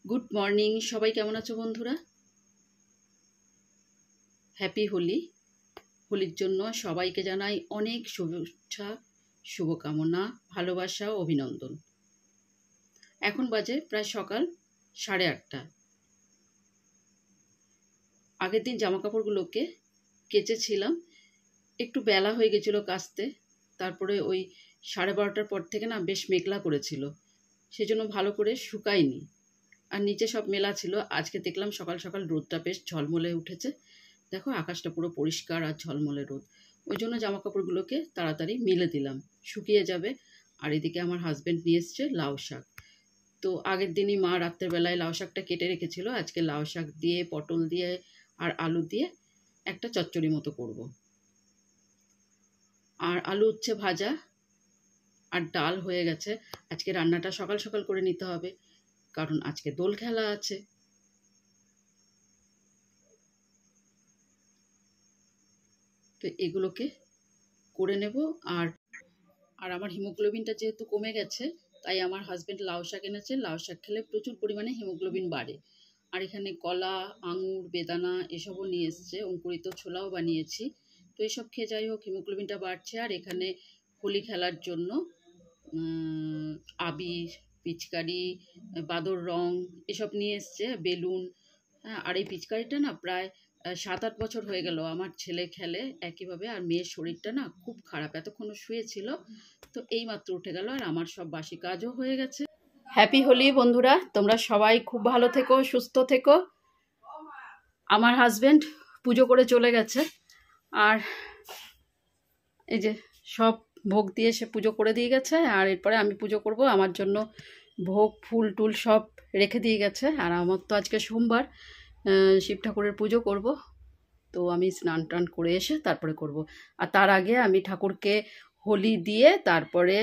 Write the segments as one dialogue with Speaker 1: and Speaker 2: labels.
Speaker 1: Good morning, সবাই কেমন আছো বন্ধুরা? হ্যাপি হোলি। হোলির জন্য সবাইকে জানাই অনেক শুভেচ্ছা, শুভকামনা, ভালোবাসা ও অভিনন্দন। এখন বাজে প্রায় সকাল 8:30। আগের দিন জামাকাপড়গুলোকে কেচেছিলাম, একটু বেলা হয়ে গেছিলো কাচতে। তারপরে ওই 12:30টার পর থেকে না বেশ মেঘলা করেছিল, সেজন্য ভালো করে শুকায়নি, আর নিচে সব মেলা ছিল। আজকে দেখলাম সকাল সকাল রোদটা বেশ ঝলমলে উঠেছে, দেখো আকাশটা পুরো পরিষ্কার আর ঝলমলে রোদ। ওই জন্য জামাকাপড়গুলোকে তাড়াতাড়ি মেলে দিলাম, শুকিয়ে যাবে। আর এদিকে আমার হাজব্যান্ড নিয়ে এসছে লাউ শাক। তো আগের দিনই মা রাত্রের বেলায় লাউ শাকটা কেটে রেখেছিল, আজকে লাউ শাক দিয়ে, পটল দিয়ে আর আলু দিয়ে একটা চচ্চড়ি মতো করব। আর আলু উচ্ছে ভাজা আর ডাল হয়ে গেছে। আজকে রান্নাটা সকাল সকাল করে নিতে হবে, কারণ আজকে দোল খেলা আছে। তো এগুলোকে করে নেব। আর আমার হিমোগ্লোবিনটা যেহেতু কমে গেছে, তাই আমার হাজব্যান্ড লাউ শাক এনেছে। লাউ শাক খেলে প্রচুর পরিমাণে হিমোগ্লোবিন বাড়ে। আর এখানে কলা, আঙুর, বেদানা এসবও নিয়ে এসছে, অঙ্কুরিত ছোলাও বানিয়েছি। তো এসব খেয়ে যাই হোক হিমোগ্লোবিনটা বাড়ছে। আর এখানে হোলি খেলার জন্য আবির, পিচকারি, বাদর রং এসব নিয়ে এসছে, বেলুন। হ্যাঁ, আর এই পিচকারিটা না প্রায় 7-8 বছর হয়ে গেল আমার ছেলে খেলে একইভাবে। আর মেয়ের শরীরটা না খুব খারাপ, এতক্ষণ শুয়েছিল, তো এই মাত্র উঠে গেল, আর আমার সব বাসি কাজও হয়ে গেছে। হ্যাপি হোলি বন্ধুরা, তোমরা সবাই খুব ভালো থেকো, সুস্থ থেকো। আমার হাজব্যান্ড পুজো করে চলে গেছে, আর এই যে সব ভোগ দিয়ে সে পুজো করে দিয়ে গেছে। আর এরপরে আমি পুজো করব, আমার জন্য ভোগ ফুল টুল সব রেখে দিয়ে গেছে। আর আমার তো আজকে সোমবার, শিব ঠাকুরের পুজো করব, তো আমি স্নান টান করে এসে তারপরে করব। আর তার আগে আমি ঠাকুরকে হোলি দিয়ে তারপরে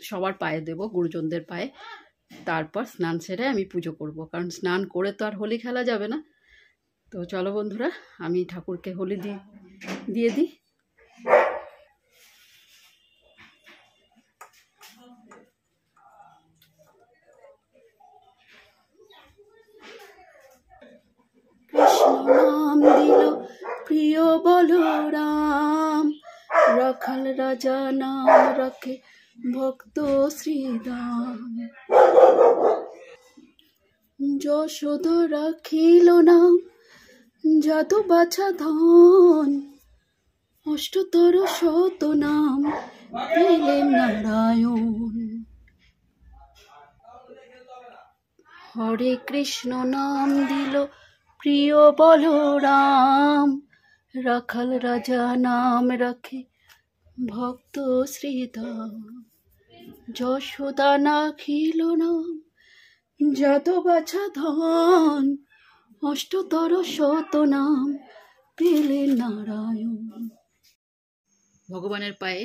Speaker 1: সবার পায়ে দেব, গুরুজনদের পায়ে। তারপর স্নান সেরে আমি পুজো করব, কারণ স্নান করে তো আর হোলি খেলা যাবে না। তো চলো বন্ধুরা, আমি ঠাকুরকে হোলি দিয়ে দিই। কৃষ্ণ নাম দিল প্রিয় বলরাম, রাখাল রাজা নাম রাখে ভক্ত শ্রীরাম। যশোদা রাখিল নাম যাদু বাছা ধন, অষ্টতর শত নাম পেলেন নারায়ণ। হরে কৃষ্ণ নাম দিল প্রিয় বলরাম, রাখাল রাজা নাম রাখে ভক্ত শ্রীরাম। যশোদা রাখিল নাম যাদু বাছা ধন, অষ্টতর শত নাম পেলেন নারায়ণ। ভগবানের পায়ে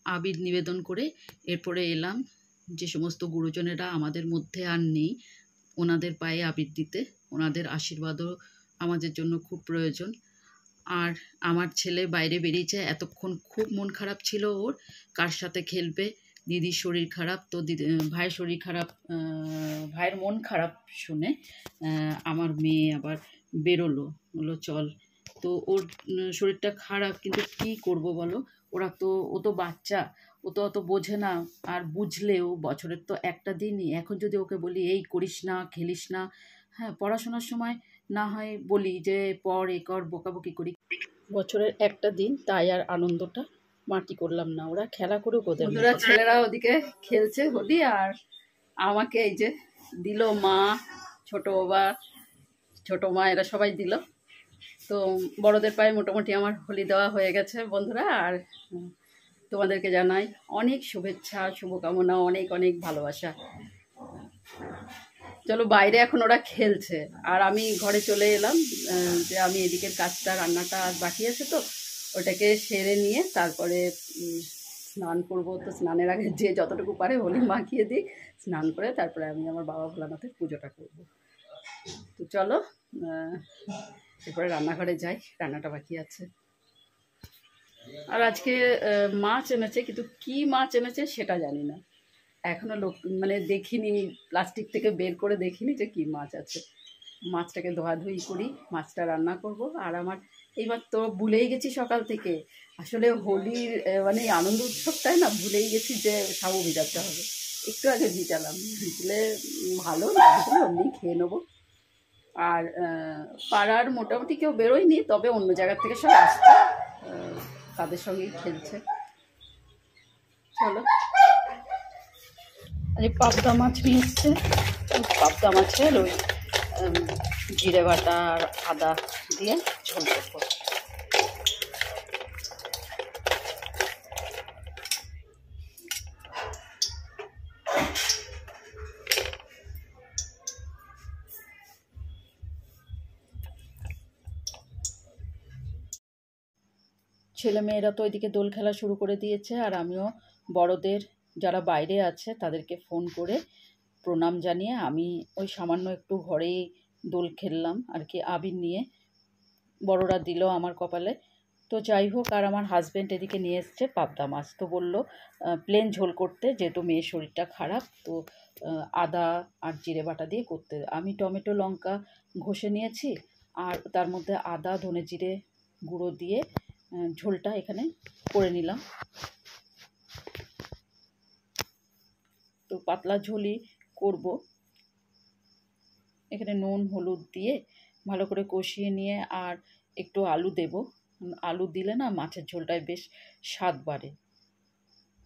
Speaker 1: আবির নিবেদন করে এরপরে এলাম যে সমস্ত গুরুজনেরা আমাদের মধ্যে আর নেই, ওনাদের পায়ে আবির দিতে। ওনাদের আশীর্বাদও আমাদের জন্য খুব প্রয়োজন। আর আমার ছেলে বাইরে বেরিয়েছে, এতক্ষণ খুব মন খারাপ ছিল ওর, কার সাথে খেলবে। দিদির শরীর খারাপ, তো ভাইয়ের শরীর খারাপ, ভাইয়ের মন খারাপ শুনে আমার মেয়ে আবার বেরোলো, বললো চল। তো ওর শরীরটা খারাপ, কিন্তু কী করব বলো, ও তো বাচ্চা, ও তো অত বোঝে না। আর বুঝলেও বছরের তো একটা দিনই, এখন যদি ওকে বলি এই করিস না, খেলিস না, হ্যাঁ পড়াশোনার সময় না হয় বলি যে পড়, এ কর, বকাবকি করি, বছরের একটা দিন, তাই আর আনন্দটা মাটি করলাম না। ওরা খেলা করুক, ওদের ছেলেরা ওদিকে খেলছে হোলি, আর আমাকে এই যে দিল মা, ছোট বাবা, ছোট মা, এরা সবাই দিল। তো বড়দের পায়ে মোটামুটি আমার হোলি দেওয়া হয়ে গেছে বন্ধুরা। আর তোমাদেরকে জানাই অনেক শুভেচ্ছা, শুভকামনা, অনেক অনেক ভালোবাসা। চলো, বাইরে এখন ওরা খেলছে, আর আমি ঘরে চলে এলাম, যে আমি এদিকের কাজটা, রান্নাটা আজ বাকি আছে, তো ওটাকে সেরে নিয়ে তারপরে স্নান করবো। তো স্নানের আগে যে যতটুকু পারে হোলি মাখিয়ে দিই, স্নান করে তারপরে আমি আমার বাবা ভোলানাথের পুজোটা করবো। তো চলো এরপরে রান্নাঘরে যাই, রান্নাটা বাকি আছে। আর আজকে মাছ এনেছে, কিন্তু কি মাছ এনেছে সেটা জানি না এখনো। লোক মানে দেখিনি, প্লাস্টিক থেকে বের করে দেখিনি যে কি মাছ আছে। মাছটাকে ধোয়াধুয়ি করি, মাছটা রান্না করব। আর আমার এইবার তো ভুলেই গেছি সকাল থেকে, আসলে হোলির মানে আনন্দ উৎসবটাই না ভুলেই গেছি যে সাবু ভিজাতে হবে। একটু আগে ভিজালাম, ভিজলে ভালো, না ভিজলে অমনি খেয়ে নেবো। আর পাড়ার মোটামুটি কেউ বেরোয়নি, তবে অন্য জায়গার থেকে সব আসছে, তাদের সঙ্গেই খেলছে। চলো, আরে পাবদা মাছ নিয়ে এসছে, পাবদা মাছের ওই জিরে বাটা আর আদা দিয়ে ঝোল করবো। ছেলেমেয়েরা তো ওইদিকে দোল খেলা শুরু করে দিয়েছে, আর আমিও বড়দের যারা বাইরে আছে তাদেরকে ফোন করে প্রণাম জানিয়ে আমি ওই সামান্য একটু ঘরেই দোল খেললাম আর কি, আবির নিয়ে। বড়রা দিল আমার কপালে। তো যাই হোক, আর আমার হাজব্যান্ড এদিকে নিয়ে এসছে পাবদা মাছ। তো বললো প্লেন ঝোল করতে, যেহেতু মেয়ের শরীরটা খারাপ, তো আদা আর জিরে বাটা দিয়ে করতে। আমি টমেটো লঙ্কা ঘষে নিয়েছি, আর তার মধ্যে আদা ধনে জিরে গুঁড়ো দিয়ে ঝোলটা এখানে করে নিলাম। তো পাতলা ঝোলই করব। এখানে নুন হলুদ দিয়ে ভালো করে কষিয়ে নিয়ে আর একটু আলু দেব। আলু দিলে না মাছের ঝোলটায় বেশ স্বাদ বাড়ে।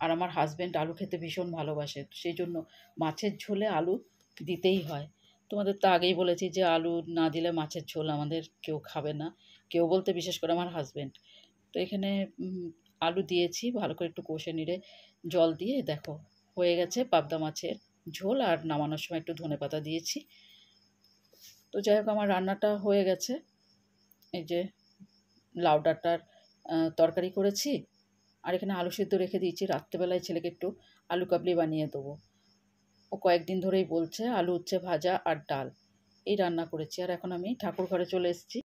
Speaker 1: আর আমার হাজব্যান্ড আলু খেতে ভীষণ ভালোবাসে, সেই জন্য মাছের ঝোলে আলু দিতেই হয়। তোমাদের তো আগেই বলেছি যে আলু না দিলে মাছের ঝোল আমাদের কেউ খাবে না, কেউ বলতে বিশেষ করে আমার হাজব্যান্ড। তো এখানে আলু দিয়েছি, ভালো করে একটু কষে নিয়ে জল দিয়ে দেখো হয়ে গেছে পাবদা মাছের ঝোল। আর নামানোর সময় একটু ধনেপাতা দিয়েছি। তো যাই হোক, আমার রান্নাটা হয়ে গেছে। এই যে লাউ ডাঁটার তরকারি করেছি, আর এখানে আলু সিদ্ধ রেখে দিয়েছি। রাত্রেবেলায় ছেলেকে একটু আলু কাবলি বানিয়ে দেবো। ও কয়েকদিন ধরেই বলছে আলু উচ্ছে ভাজা আর ডাল এই রান্না করেছি। আর এখন আমি ঠাকুর ঘরে চলে এসেছি।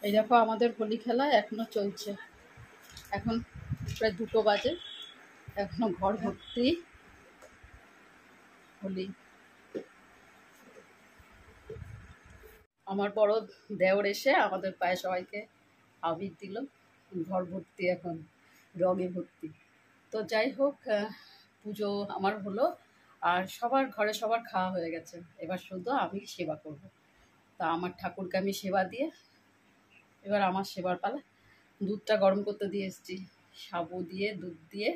Speaker 1: এই দেখো আমাদের হোলি খেলা এখনো চলছে। এখন প্রায় 2টো বাজে, এখনো ঘর ভর্তি হোলি। আমার বড় দেওর এসে আমাদের পায়ে সবাইকে আবির দিল, ঘর ভর্তি এখন রঙে ভর্তি। তো যাই হোক, পুজো আমার হলো, আর সবার ঘরে সবার খাওয়া হয়ে গেছে। এবার শুধু আমি সেবা করব। তা আমার ঠাকুরকে আমি সেবা দিয়ে, এবার আমার সেবার পালা। দুধটা গরম করতে দিয়ে এসেছি, সাবু দিয়ে দুধ দিয়ে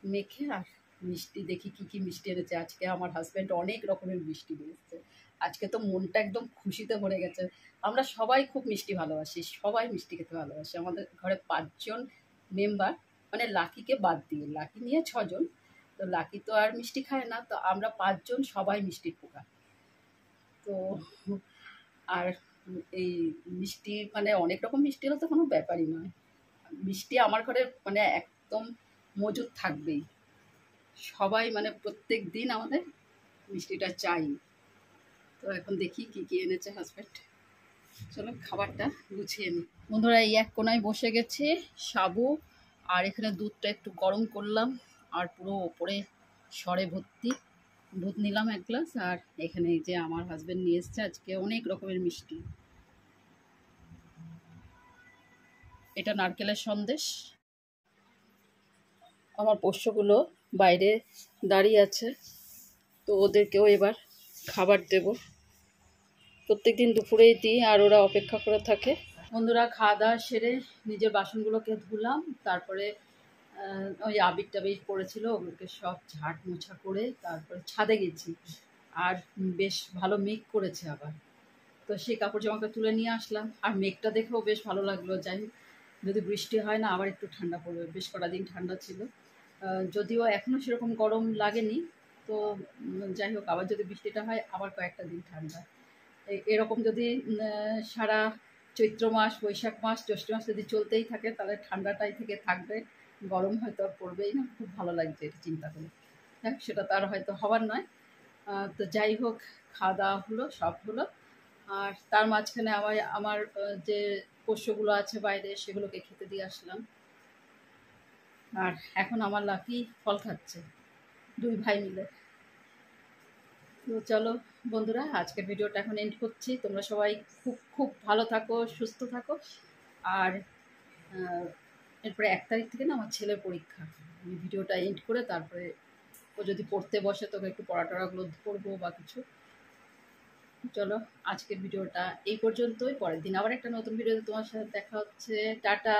Speaker 1: মেখে। আর মিষ্টি দেখি কি কি মিষ্টি এনেছে আজকে। আমার হাজব্যান্ড অনেক রকমের মিষ্টি নিয়ে এসেছে আজকে, তো মনটা একদম খুশিতে ভরে গেছে। আমরা সবাই খুব মিষ্টি ভালোবাসি, সবাই মিষ্টি খেতে ভালোবাসি। আমাদের ঘরে 5জন মেম্বার, মানে লাকিকে বাদ দিয়ে, লাকি নিয়ে 6জন। তো লাকি তো আর মিষ্টি খায় না, তো আমরা 5জন সবাই মিষ্টির পোকা। তো আর এই মিষ্টি মানে অনেক রকম মিষ্টি হলে তো কোনো ব্যাপারই নয়। মিষ্টি আমার ঘরে মানে একদম মজুদ থাকবেই। সবাই মানে প্রত্যেক দিন আমাদের মিষ্টিটা চাই। তো এখন দেখি কি কি এনেছে হাজব্যান্ড। চলো খাবারটা গুছিয়ে নিই। বন্ধুরা, এই এক কোনায় বসে গেছে সাবু, আর এখানে দুধটা একটু গরম করলাম, আর পুরো ওপরে সরে ভর্তি দুধ নিলাম 1 গ্লাস। আর এখানে এই যে আমার হাজব্যান্ড নিয়ে এসছে আজকে অনেক রকমের মিষ্টি। এটা নারকেলের সন্দেশ। আমার পোষ্যগুলো বাইরে দাঁড়িয়ে আছে, তো ওদেরকেও এবার খাবার দেব। প্রত্যেকদিন দুপুরেই দিই আর ওরা অপেক্ষা করে থাকে। বন্ধুরা, খাওয়া দাওয়া সেরে নিজের বাসনগুলোকে ধুলাম, তারপরে ওই আবির টাবির পড়েছিল ওগুলোকে সব ঝাঁট মোছা করে তারপরে ছাদে গেছি। আর বেশ ভালো মেঘ করেছে আবার, তো সেই কাপড় জামাকে তুলে নিয়ে আসলাম। আর মেঘটা দেখেও বেশ ভালো লাগলো। যাই হোক, যদি বৃষ্টি হয় না আবার একটু ঠান্ডা পড়বে। বেশ কটা দিন ঠান্ডা ছিল, যদিও এখনও সেরকম গরম লাগেনি। তো যাই হোক, আবার যদি বৃষ্টিটা হয় আবার কয়েকটা দিন ঠান্ডা। এরকম যদি সারা চৈত্র মাস, বৈশাখ মাস, জ্যৈষ্ঠ মাস যদি চলতেই থাকে তাহলে ঠান্ডাটাই থেকে থাকবে, গরম হয়তো আর পড়বেই না। খুব ভালো লাগছে এটা চিন্তা করে। হ্যাঁ, সেটা তার হয়তো হবার নয়। তো যাই হোক, খাওয়া দাওয়া হলো, সব হলো। আর তার মাঝখানে আমার যে পোষ্যগুলো আছে বাইরে সেগুলোকে খেতে দিয়ে আসলাম। আর এখন আমার লাকি ফল খাচ্ছে, দুই ভাই মিলে। তো চলো বন্ধুরা, আজকের ভিডিওটা এখন এন্ড করছি। তোমরা সবাই খুব খুব ভালো থাকো, সুস্থ থাকো। আর এরপরে 1 তারিখ থেকে না আমার ছেলের পরীক্ষা। আমি ভিডিওটা এন্ড করে তারপরে ও যদি পড়তে বসে তোকে একটু পড়াটড়াগুলো করবো বা কিছু। চলো, আজকের ভিডিওটা এই পর্যন্তই। পরের দিন আবার একটা নতুন ভিডিওতে তোমার সাথে দেখা হচ্ছে। টাটা।